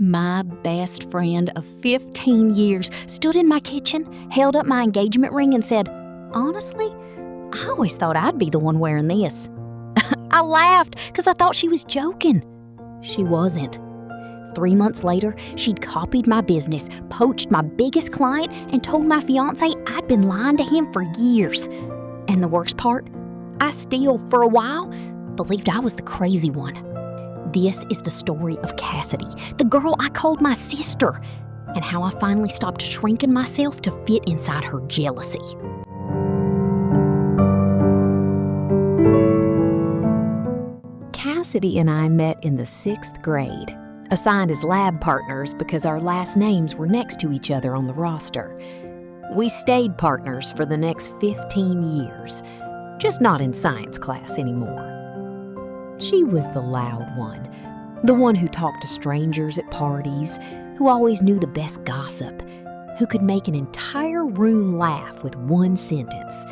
My best friend of 15 years stood in my kitchen, held up my engagement ring, and said, "Honestly, I always thought I'd be the one wearing this." I laughed because I thought she was joking. She wasn't. 3 months later, she'd copied my business, poached my biggest client, and told my fiancé I'd been lying to him for years. And the worst part, I still, for a while, believed I was the crazy one. This is the story of Cassidy, the girl I called my sister, and how I finally stopped shrinking myself to fit inside her jealousy. Cassidy and I met in the 6th grade, assigned as lab partners because our last names were next to each other on the roster. We stayed partners for the next 15 years, just not in science class anymore. She was the loud one, the one who talked to strangers at parties, who always knew the best gossip, who could make an entire room laugh with one sentence.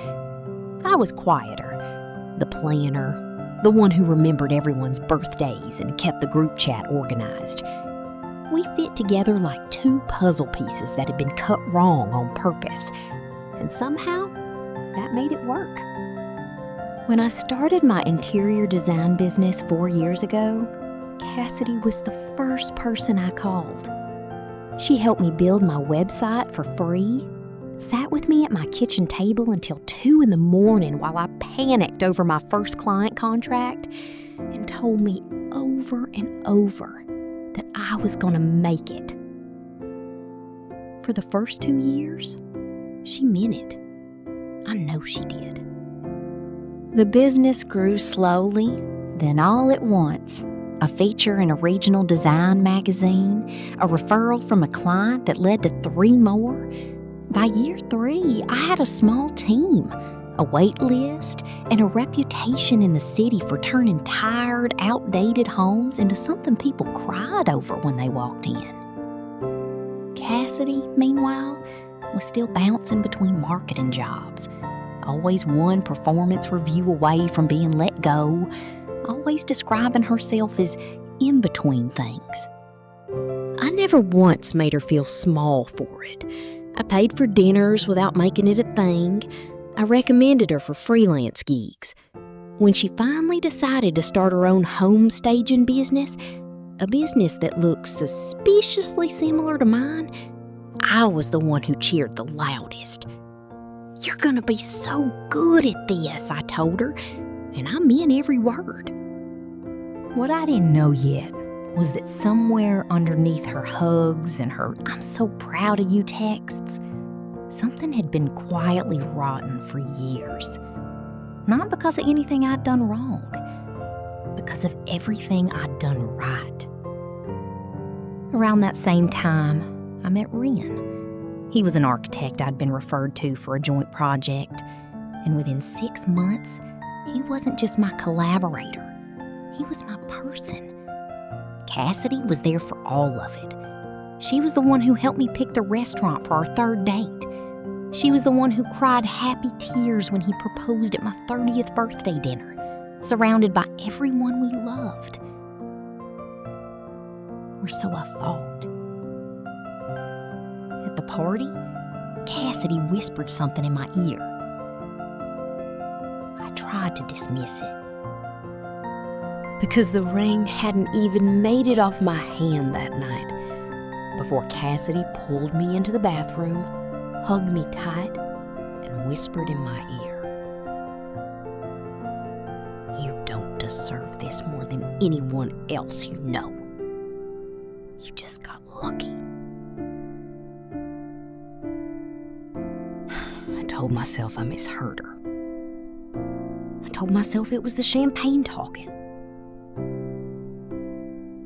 I was quieter, the planner, the one who remembered everyone's birthdays and kept the group chat organized. We fit together like two puzzle pieces that had been cut wrong on purpose, and somehow that made it work. When I started my interior design business 4 years ago, Cassidy was the first person I called. She helped me build my website for free, sat with me at my kitchen table until 2 in the morning while I panicked over my first client contract, and told me over and over that I was going to make it. For the first 2 years, she meant it. I know she did. The business grew slowly, then all at once. A feature in a regional design magazine, a referral from a client that led to 3 more. By year 3, I had a small team, a wait list, and a reputation in the city for turning tired, outdated homes into something people cried over when they walked in. Cassidy, meanwhile, was still bouncing between marketing jobs, always one performance review away from being let go, always describing herself as in between things. I never once made her feel small for it. I paid for dinners without making it a thing. I recommended her for freelance gigs. When she finally decided to start her own home staging business, a business that looked suspiciously similar to mine, I was the one who cheered the loudest. "You're gonna be so good at this," I told her, and I meant every word. What I didn't know yet was that somewhere underneath her hugs and her "I'm so proud of you" texts, something had been quietly rotten for years. Not because of anything I'd done wrong, because of everything I'd done right. Around that same time, I met Ren. He was an architect I'd been referred to for a joint project, and within 6 months, he wasn't just my collaborator, he was my person. Cassidy was there for all of it. She was the one who helped me pick the restaurant for our 3rd date. She was the one who cried happy tears when he proposed at my 30th birthday dinner, surrounded by everyone we loved. Or so I thought. At the party, Cassidy whispered something in my ear. I tried to dismiss it, because the ring hadn't even made it off my hand that night before Cassidy pulled me into the bathroom, hugged me tight, and whispered in my ear, "You don't deserve this more than anyone else you know. You just got lucky." I told myself I misheard her. I told myself it was the champagne talking.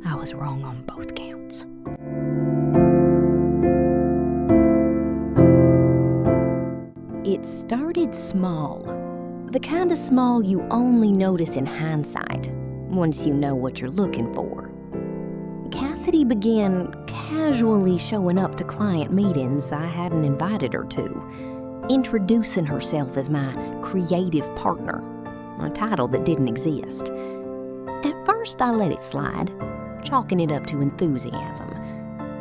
I was wrong on both counts. It started small. The kind of small you only notice in hindsight, once you know what you're looking for. Cassidy began casually showing up to client meetings I hadn't invited her to, introducing herself as my creative partner, a title that didn't exist. At first, I let it slide, chalking it up to enthusiasm.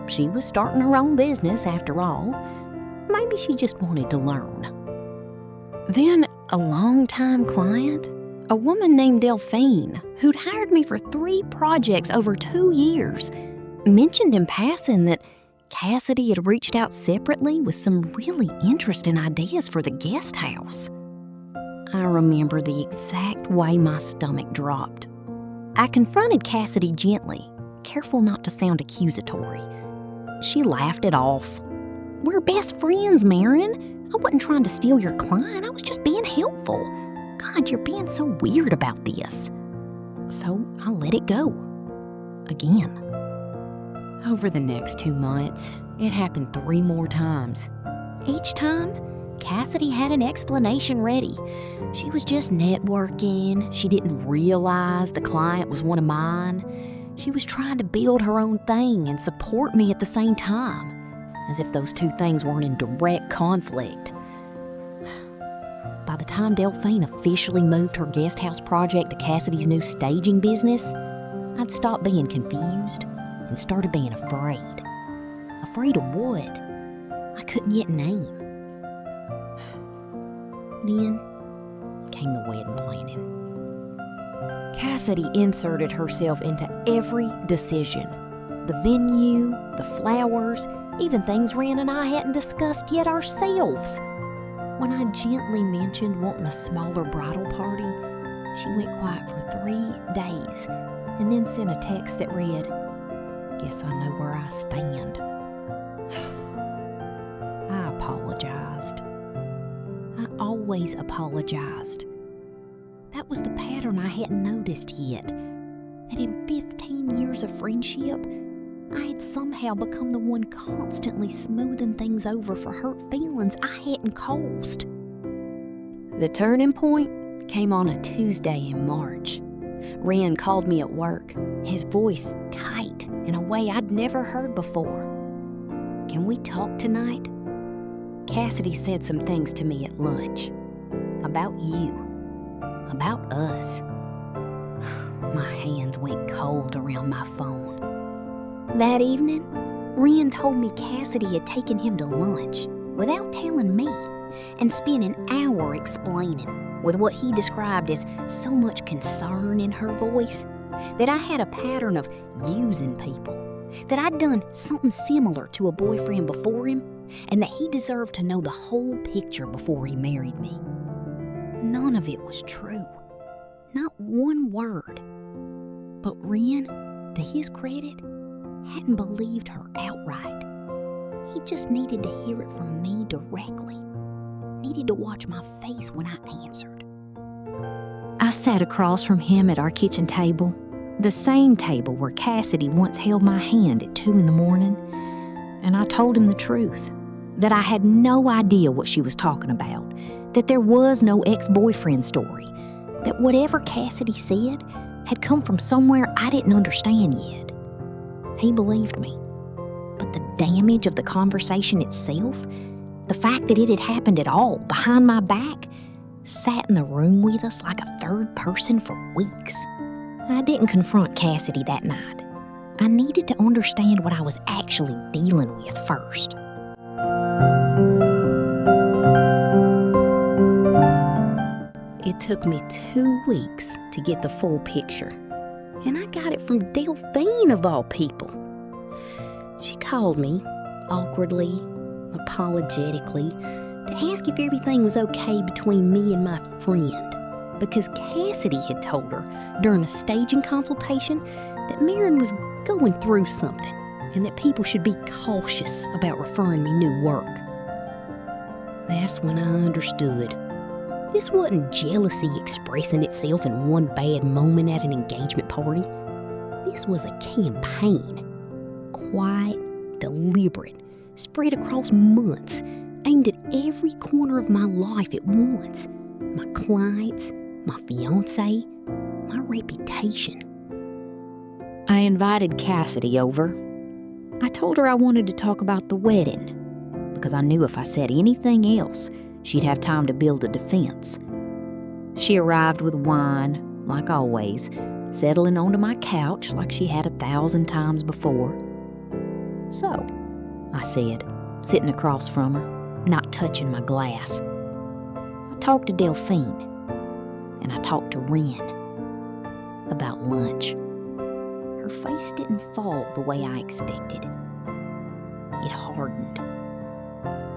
She was starting her own business after all. Maybe she just wanted to learn. Then a longtime client, a woman named Delphine, who'd hired me for 3 projects over 2 years, mentioned in passing that Cassidy had reached out separately with some really interesting ideas for the guest house. I remember the exact way my stomach dropped. I confronted Cassidy gently, careful not to sound accusatory. She laughed it off. "We're best friends, Maren. I wasn't trying to steal your client. I was just being helpful. God, you're being so weird about this." So I let it go. Again. Over the next 2 months, it happened 3 more times. Each time, Cassidy had an explanation ready. She was just networking. She didn't realize the client was one of mine. She was trying to build her own thing and support me at the same time, as if those 2 things weren't in direct conflict. By the time Delphine officially moved her guest house project to Cassidy's new staging business, I'd stopped being confused and started being afraid. Afraid of what? I couldn't yet name. Then came the wedding planning. Cassidy inserted herself into every decision. The venue, the flowers, even things Ren and I hadn't discussed yet ourselves. When I gently mentioned wanting a smaller bridal party, she went quiet for 3 days and then sent a text that read, "Guess I know where I stand." I apologized. I always apologized. That was the pattern I hadn't noticed yet. That in 15 years of friendship, I had somehow become the one constantly smoothing things over for hurt feelings I hadn't caused. The turning point came on a Tuesday in March. Ren called me at work, his voice tight in a way I'd never heard before. "Can we talk tonight?" Cassidy said some things to me at lunch. About you. About us. My hands went cold around my phone. That evening, Ren told me Cassidy had taken him to lunch without telling me and spent an hour explaining, with what he described as so much concern in her voice, that I had a pattern of using people, that I'd done something similar to a boyfriend before him, and that he deserved to know the whole picture before he married me. None of it was true. Not one word. But Ren, to his credit, hadn't believed her outright. He just needed to hear it from me directly. Needed to watch my face when I answered. I sat across from him at our kitchen table, the same table where Cassidy once held my hand at 2 a.m, and I told him the truth, that I had no idea what she was talking about, that there was no ex-boyfriend story, that whatever Cassidy said had come from somewhere I didn't understand yet. He believed me, but the damage of the conversation itself, the fact that it had happened at all behind my back, sat in the room with us like a third person for weeks. I didn't confront Cassidy that night. I needed to understand what I was actually dealing with first. It took me 2 weeks to get the full picture, and I got it from Delphine of all people. She called me, awkwardly, apologetically, to ask if everything was okay between me and my friend, because Cassidy had told her during a staging consultation that Maren was going through something and that people should be cautious about referring me new work. That's when I understood. This wasn't jealousy expressing itself in one bad moment at an engagement party. This was a campaign. Quiet, deliberate, spread across months, aimed at every corner of my life at once. My clients, my fiancé, my reputation. I invited Cassidy over. I told her I wanted to talk about the wedding, because I knew if I said anything else, she'd have time to build a defense. She arrived with wine, like always, settling onto my couch like she had 1,000 times before. "So," I said, sitting across from her, not touching my glass. "I talked to Delphine, and I talked to Wren about lunch." Her face didn't fall the way I expected. It hardened.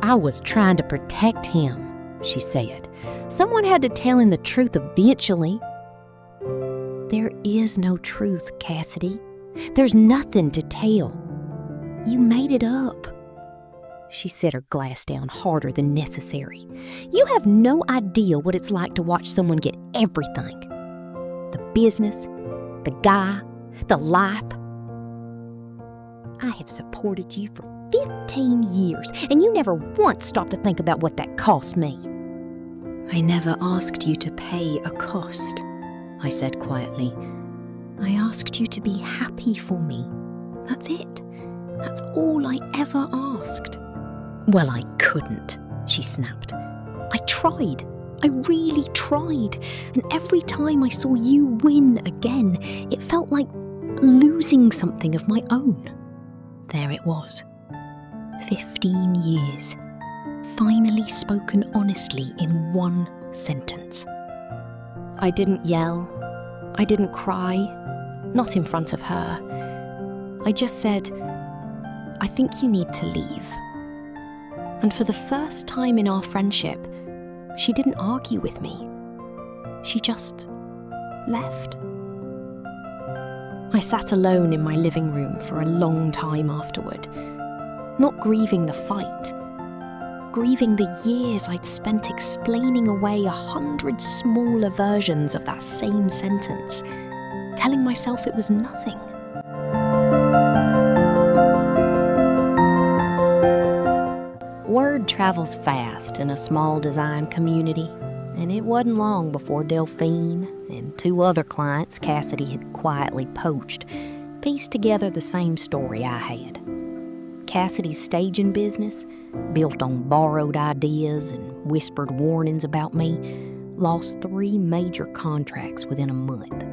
"I was trying to protect him," she said. "Someone had to tell him the truth eventually." "There is no truth, Cassidy. There's nothing to tell. You made it up." She set her glass down harder than necessary. "You have no idea what it's like to watch someone get everything. The business, the guy, the life. I have supported you for 15 years, and you never once stopped to think about what that cost me." "I never asked you to pay a cost," I said quietly. "I asked you to be happy for me. That's it. That's all I ever asked." "Well, I couldn't," she snapped. "I tried. I really tried. And every time I saw you win again, it felt like losing something of my own." There it was. 15 years. Finally spoken honestly in one sentence. I didn't yell. I didn't cry. Not in front of her. I just said, "I think you need to leave." And for the first time in our friendship, she didn't argue with me. She just left. I sat alone in my living room for a long time afterward, not grieving the fight, grieving the years I'd spent explaining away 100 smaller versions of that same sentence, telling myself it was nothing. Word travels fast in a small design community, and it wasn't long before Delphine and 2 other clients Cassidy had quietly poached pieced together the same story I had. Cassidy's staging business, built on borrowed ideas and whispered warnings about me, lost 3 major contracts within a month,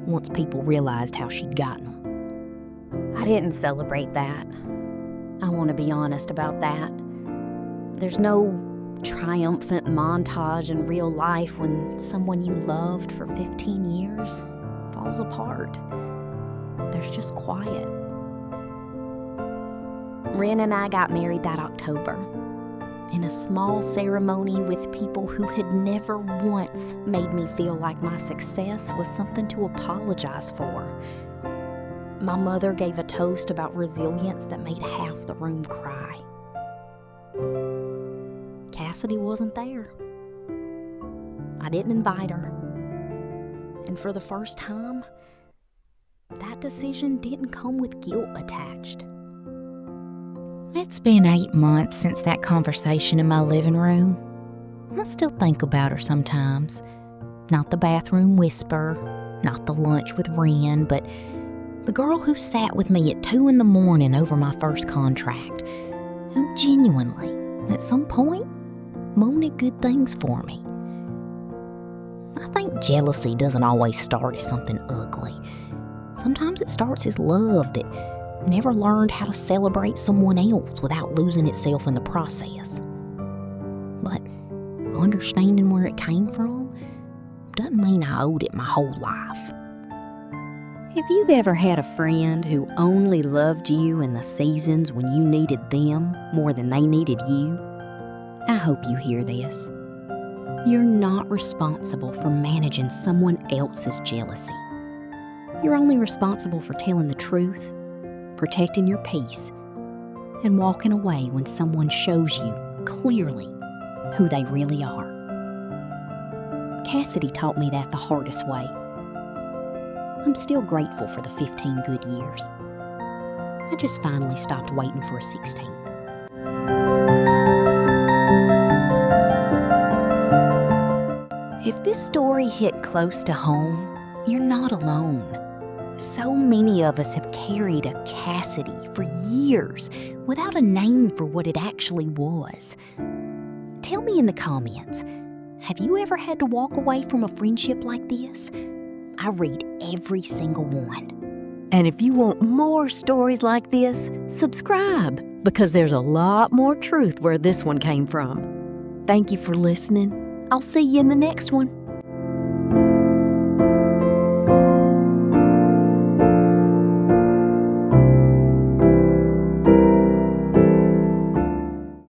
once people realized how she'd gotten them. I didn't celebrate that. I want to be honest about that. There's no triumphant montage in real life when someone you loved for 15 years falls apart. There's just quiet. Wren and I got married that October, in a small ceremony with people who had never once made me feel like my success was something to apologize for. My mother gave a toast about resilience that made half the room cry. Cassidy wasn't there. I didn't invite her. And for the first time, that decision didn't come with guilt attached. It's been 8 months since that conversation in my living room. I still think about her sometimes. Not the bathroom whisper, not the lunch with Wren, but the girl who sat with me at 2 a.m. over my first contract, who genuinely, at some point, wanted good things for me. I think jealousy doesn't always start as something ugly. Sometimes it starts as love that never learned how to celebrate someone else without losing itself in the process. But understanding where it came from doesn't mean I owed it my whole life. If you've ever had a friend who only loved you in the seasons when you needed them more than they needed you, I hope you hear this. You're not responsible for managing someone else's jealousy. You're only responsible for telling the truth, protecting your peace, and walking away when someone shows you clearly who they really are. Cassidy taught me that the hardest way. I'm still grateful for the 15 good years. I just finally stopped waiting for a 16th. If this story hit close to home, you're not alone. So many of us have carried a Cassidy for years without a name for what it actually was. Tell me in the comments, have you ever had to walk away from a friendship like this? I read every single one. And if you want more stories like this, subscribe, because there's a lot more truth where this one came from. Thank you for listening. I'll see you in the next one.